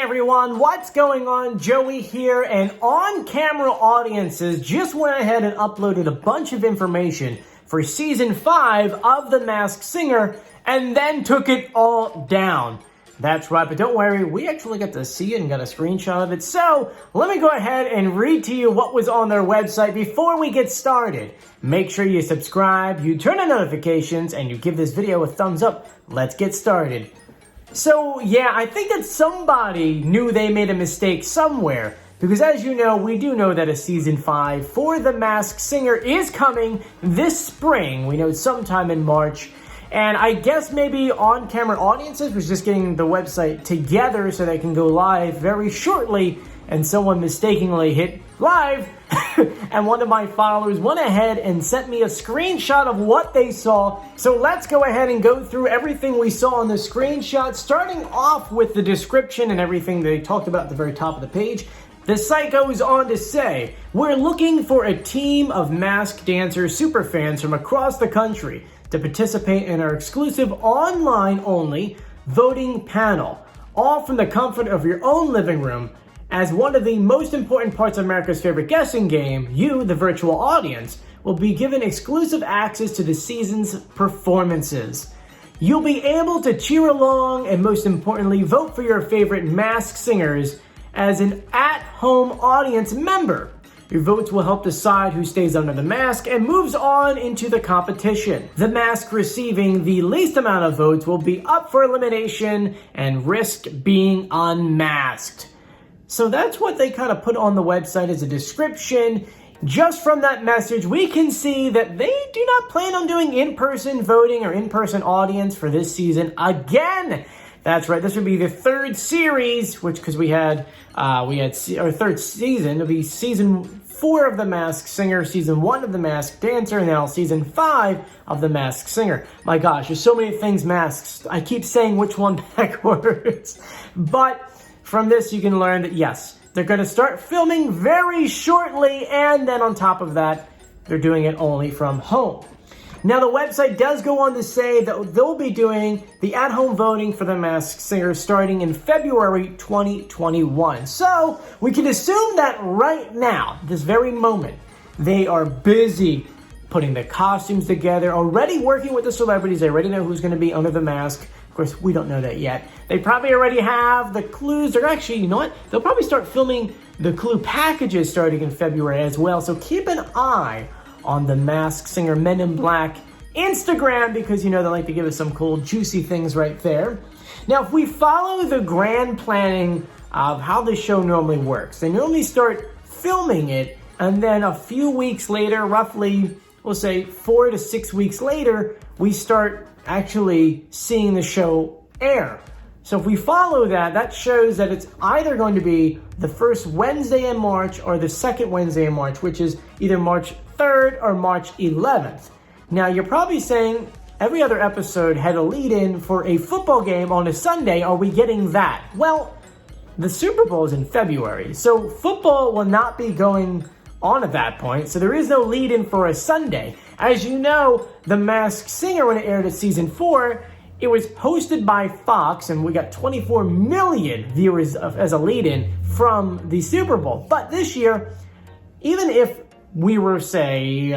everyone, what's going on? Joey here, and on-camera audiences just went ahead and uploaded a bunch of information for Season 5 of The Masked Singer, and then took it all down. That's right, but don't worry, we actually got to see it and got a screenshot of it. So, let me go ahead and read to you what was on their website before we get started. Make sure you subscribe, you turn on notifications, and you give this video a thumbs up. Let's get started. So, yeah, I think that somebody knew they made a mistake somewhere. Because as you know, we do know that a Season 5 for The Masked Singer is coming this spring. We know sometime in March. And I guess maybe on-camera audiences was just getting the website together so they can go live very shortly. And someone mistakenly hit live. And one of my followers went ahead and sent me a screenshot of what they saw. So let's go ahead and go through everything we saw on the screenshot, starting off with the description and everything they talked about at the very top of the page. The site goes on to say, "We're looking for a team of masked dancer superfans from across the country to participate in our exclusive online-only voting panel, all from the comfort of your own living room. As one of the most important parts of America's favorite guessing game, you, the virtual audience, will be given exclusive access to the season's performances. You'll be able to cheer along and, most importantly, vote for your favorite masked singers as an at-home audience member. Your votes will help decide who stays under the mask and moves on into the competition. The mask receiving the least amount of votes will be up for elimination and risk being unmasked." So that's what they kind of put on the website as a description. Just from that message, we can see that they do not plan on doing in-person voting or in-person audience for this season again. That's right, this would be the third series, which because we had our third season. It'll be Season 4 of The Masked Singer, Season 1 of The Masked Dancer, and now Season 5 of The Masked Singer. My gosh, there's so many things masks. I keep saying which one backwards. But from this, you can learn that, yes, they're going to start filming very shortly, and then on top of that, they're doing it only from home. Now, the website does go on to say that they'll be doing the at-home voting for The Masked Singer starting in February 2021. So, we can assume that right now, this very moment, they are busy putting the costumes together, already working with the celebrities. They already know who's going to be under the mask. Of course, we don't know that yet. They probably already have the clues. They're actually, you know what? They'll probably start filming the clue packages starting in February as well. So keep an eye on the Masked Singer Men in Black Instagram because, you know, they like to give us some cool, juicy things right there. Now, if we follow the grand planning of how the show normally works, they normally start filming it, and then a few weeks later, roughly, we'll say 4 to 6 weeks later, we start actually seeing the show air. So if we follow that, that shows that it's either going to be the first Wednesday in March or the second Wednesday in March, which is either March 3rd or March 11th. Now, you're probably saying every other episode had a lead-in for a football game on a Sunday. Are we getting that? Well, the Super Bowl is in February, so football will not be going on at that point, so there is no lead-in for a Sunday. As you know, The Masked Singer, when it aired at Season 4, it was hosted by Fox, and we got 24 million viewers as a lead-in from the Super Bowl. But this year, even if we were, say,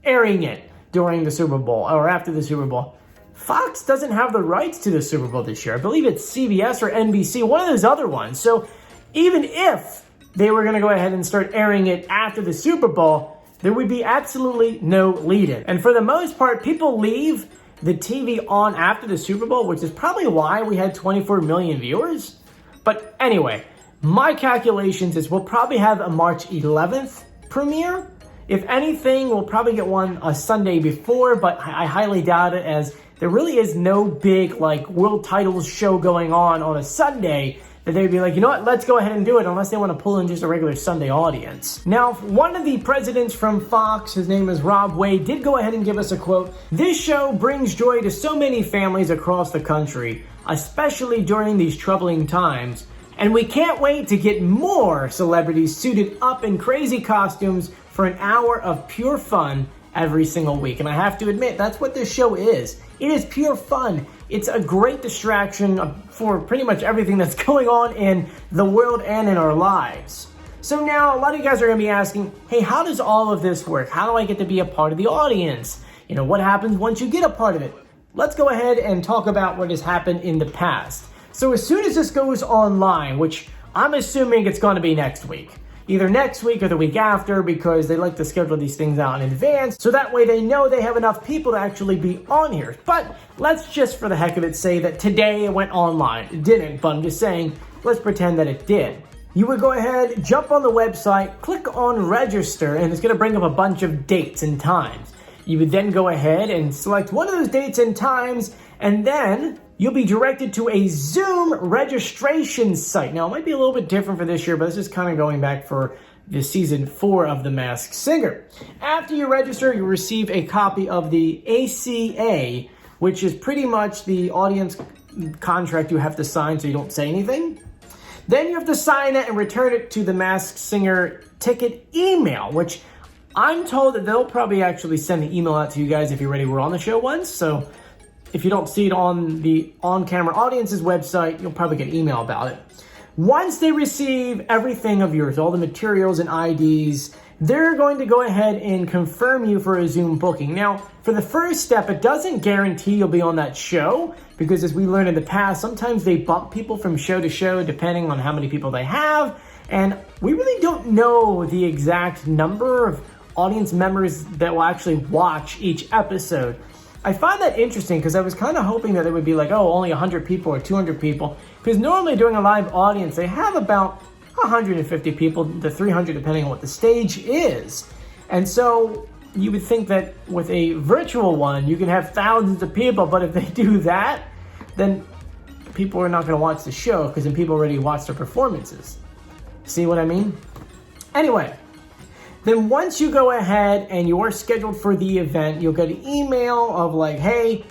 airing it during the Super Bowl or after the Super Bowl, Fox doesn't have the rights to the Super Bowl this year. I believe it's CBS or NBC, one of those other ones. So even if they were going to go ahead and start airing it after the Super Bowl, there would be absolutely no lead-in. And for the most part, people leave the TV on after the Super Bowl, which is probably why we had 24 million viewers. But anyway, my calculations is we'll probably have a March 11th premiere. If anything, we'll probably get one a Sunday before, but I highly doubt it, as there really is no big like world titles show going on a Sunday that they'd be like, you know what, let's go ahead and do it, unless they want to pull in just a regular Sunday audience. Now, one of the presidents from Fox, his name is Rob Wade, did go ahead and give us a quote. "This show brings joy to so many families across the country, especially during these troubling times. And we can't wait to get more celebrities suited up in crazy costumes for an hour of pure fun every single week. And I have to admit, that's what this show is. It is pure fun. It's a great distraction for pretty much everything that's going on in the world and in our lives. So now a lot of you guys are going to be asking, hey, how does all of this work? How do I get to be a part of the audience? You know, what happens once you get a part of it? Let's go ahead and talk about what has happened in the past. So as soon as this goes online, which I'm assuming it's going to be next week, either next week or the week after, because they like to schedule these things out in advance, so that way they know they have enough people to actually be on here. But let's just, for the heck of it, say that today it went online. It didn't, but I'm just saying, let's pretend that it did. You would go ahead, jump on the website, click on register, and it's going to bring up a bunch of dates and times. You would then go ahead and select one of those dates and times, and then you'll be directed to a Zoom registration site. Now, it might be a little bit different for this year, but this is kind of going back for the season 4 of The Masked Singer. After you register, you receive a copy of the ACA, which is pretty much the audience contract you have to sign so you don't say anything. Then you have to sign it and return it to the Masked Singer ticket email, which I'm told that they'll probably actually send the email out to you guys if you already were on the show once. So if you don't see it on the on-camera audience's website, you'll probably get an email about it. Once they receive everything of yours, all the materials and IDs, they're going to go ahead and confirm you for a Zoom booking. Now, for the first step, it doesn't guarantee you'll be on that show, because as we learned in the past, sometimes they bump people from show to show depending on how many people they have. And we really don't know the exact number of audience members that will actually watch each episode. I find that interesting because I was kind of hoping that it would be like, oh, only 100 people or 200 people. Because normally during a live audience, they have about 150 people to 300, depending on what the stage is. And so you would think that with a virtual one, you can have thousands of people. But if they do that, then people are not going to watch the show, because then people already watch their performances. See what I mean? Anyway, then once you go ahead and you are scheduled for the event, you'll get an email of like, hey,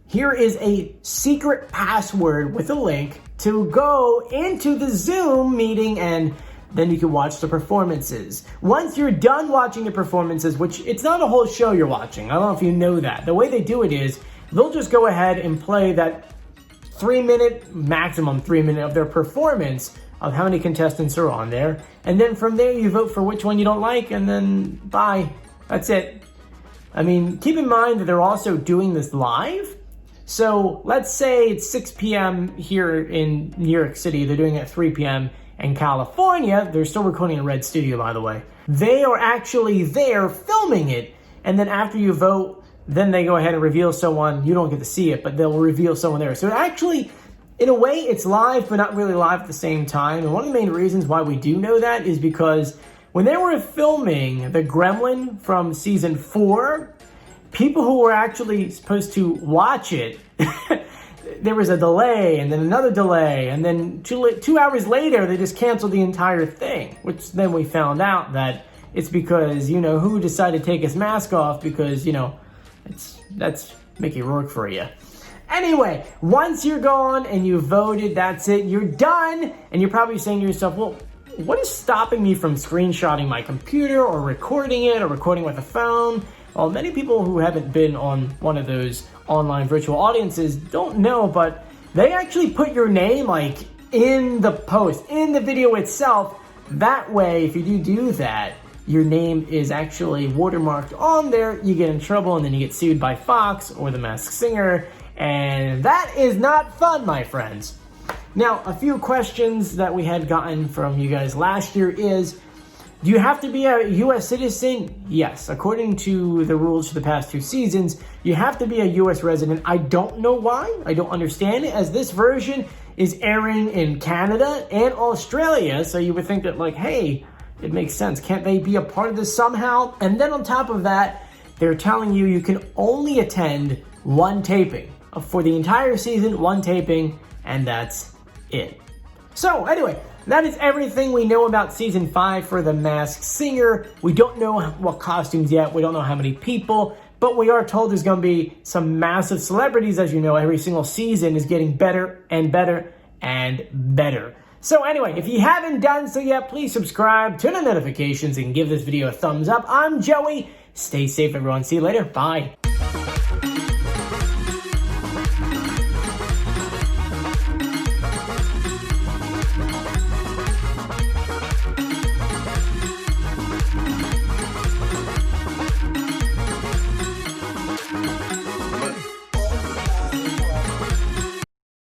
here is a secret password with a link to go into the Zoom meeting, and then you can watch the performances. Once you're done watching the performances, which it's not a whole show you're watching, I don't know if you know that. The way they do it is they'll just go ahead and play that 3-minute, maximum 3-minute of their performance of how many contestants are on there. And then from there, you vote for which one you don't like, and then bye. That's it. I mean, keep in mind that they're also doing this live. So let's say it's 6 p.m. here in New York City. They're doing it at 3 p.m. in California. They're still recording in Red Studio, by the way. They are actually there filming it. And then after you vote, then they go ahead and reveal someone. You don't get to see it, but they'll reveal someone there. So actually, in a way, it's live, but not really live at the same time. And one of the main reasons why we do know that is because when they were filming the Gremlin from season 4, people who were actually supposed to watch it, there was a delay and then another delay. And then 2 hours later, they just canceled the entire thing, which then we found out that it's because, you know, who decided to take his mask off, because, you know, that's Mickey Rourke for you. Anyway, once you're gone and you voted, that's it, you're done. And you're probably saying to yourself, well, what is stopping me from screenshotting my computer or recording it or recording with a phone? Well, many people who haven't been on one of those online virtual audiences don't know, but they actually put your name like in the post, in the video itself. That way, if you do that, your name is actually watermarked on there. You get in trouble and then you get sued by Fox or The Masked Singer. And that is not fun, my friends. Now, a few questions that we had gotten from you guys last year is, do you have to be a U.S. citizen? Yes. According to the rules for the past 2 seasons, you have to be a U.S. resident. I don't know why. I don't understand it, as this version is airing in Canada and Australia. So you would think that, like, hey, it makes sense. Can't they be a part of this somehow? And then on top of that, they're telling you can only attend 1 taping. For the entire season, 1 taping, and that's it. So anyway, that is everything we know about season 5 for The Masked Singer. We don't know what costumes yet. We don't know how many people, but we are told there's going to be some massive celebrities. As you know, every single season is getting better and better and better. So anyway, if you haven't done so yet, please subscribe, turn on notifications, and give this video a thumbs up. I'm Joey. Stay safe, everyone. See you later. Bye.